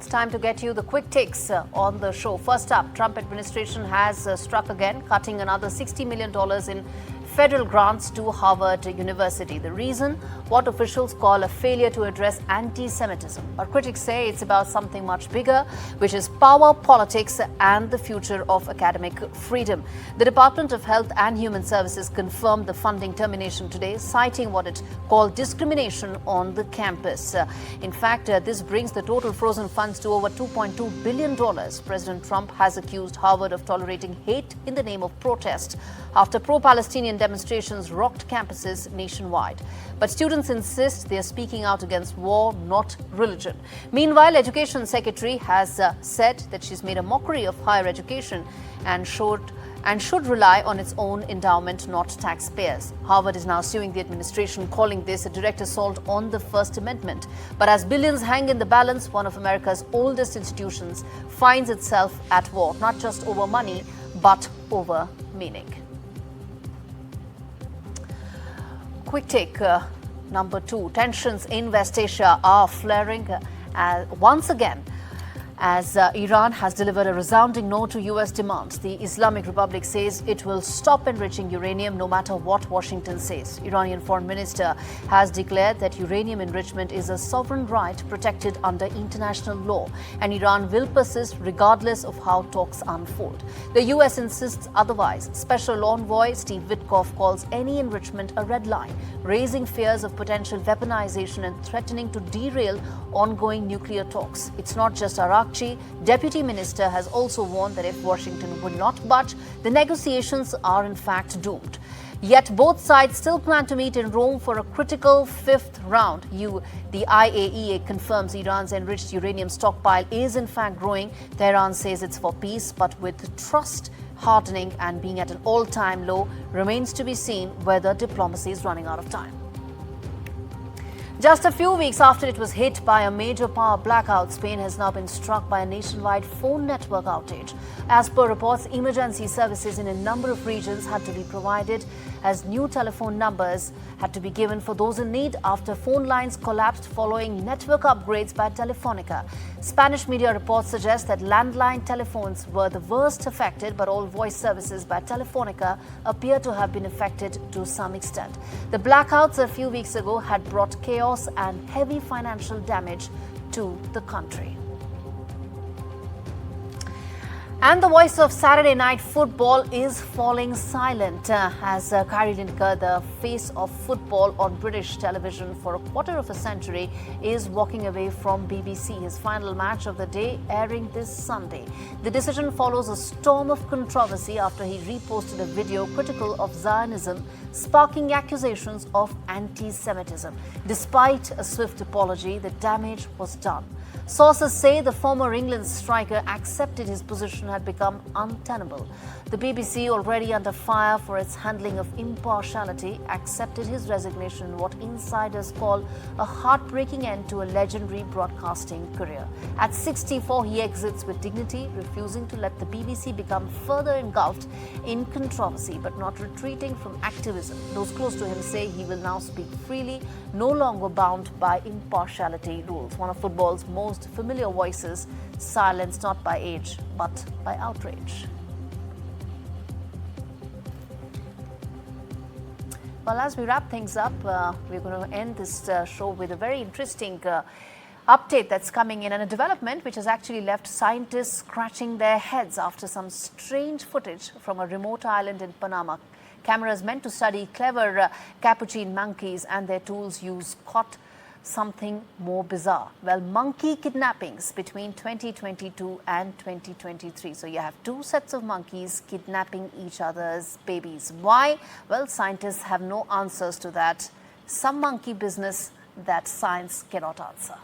time to get you the quick takes on the show. First up, Trump administration has struck again, cutting another $60 million in federal grants to Harvard University. The reason? What officials call a failure to address anti-Semitism. But critics say it's about something much bigger, which is power, politics, and the future of academic freedom. The Department of Health and Human Services confirmed the funding termination today, citing what it called discrimination on the campus. In fact, this brings the total frozen funds to over $2.2 billion. President Trump has accused Harvard of tolerating hate in the name of protest after pro-Palestinian demonstrations rocked campuses nationwide. But students insist they are speaking out against war, not religion. Meanwhile, Education Secretary has said that she's made a mockery of higher education and should rely on its own endowment, not taxpayers. Harvard is now suing the administration, calling this a direct assault on the First Amendment. But as billions hang in the balance, one of America's oldest institutions finds itself at war, not just over money, but over meaning. Quick take number 2. Tensions in West Asia are flaring once again as Iran has delivered a resounding no to U.S. demands. The Islamic Republic says it will stop enriching uranium no matter what Washington says. Iranian Foreign Minister has declared that uranium enrichment is a sovereign right protected under international law, and Iran will persist regardless of how talks unfold. The U.S. insists otherwise. Special Envoy Steve Witkoff calls any enrichment a red line, raising fears of potential weaponization and threatening to derail ongoing nuclear talks. It's not just Iraq. Deputy Minister has also warned that if Washington would not budge, the negotiations are in fact doomed. Yet both sides still plan to meet in Rome for a critical fifth round. The IAEA confirms Iran's enriched uranium stockpile is in fact growing. Tehran says it's for peace, but with trust hardening and being at an all-time low, remains to be seen whether diplomacy is running out of time. Just a few weeks after it was hit by a major power blackout, Spain has now been struck by a nationwide phone network outage. As per reports, emergency services in a number of regions had to be provided as new telephone numbers had to be given for those in need after phone lines collapsed following network upgrades by Telefonica. Spanish media reports suggest that landline telephones were the worst affected, but all voice services by Telefonica appear to have been affected to some extent. The blackouts a few weeks ago had brought chaos and heavy financial damage to the country. And the voice of Saturday night football is falling silent as Gary Lineker, the face of football on British television for a quarter of a century, is walking away from BBC. His final match of the day airing this Sunday. The decision follows a storm of controversy after he reposted a video critical of Zionism, sparking accusations of anti-Semitism. Despite a swift apology, the damage was done. Sources say the former England striker accepted his position had become untenable. The BBC, already under fire for its handling of impartiality, accepted his resignation in what insiders call a heartbreaking end to a legendary broadcasting career. At 64, he exits with dignity, refusing to let the BBC become further engulfed in controversy, but not retreating from activism. Those close to him say he will now speak freely, no longer bound by impartiality rules. One of football's most familiar voices, silenced not by age, but by outrage. Well, as we wrap things up, we're going to end this show with a very interesting update that's coming in, and a development which has actually left scientists scratching their heads after some strange footage from a remote island in Panama. Cameras meant to study clever capuchin monkeys and their tools use caught something more bizarre. Well, monkey kidnappings between 2022 and 2023. So you have two sets of monkeys kidnapping each other's babies. Why? Well, scientists have no answers to that. Some monkey business that science cannot answer.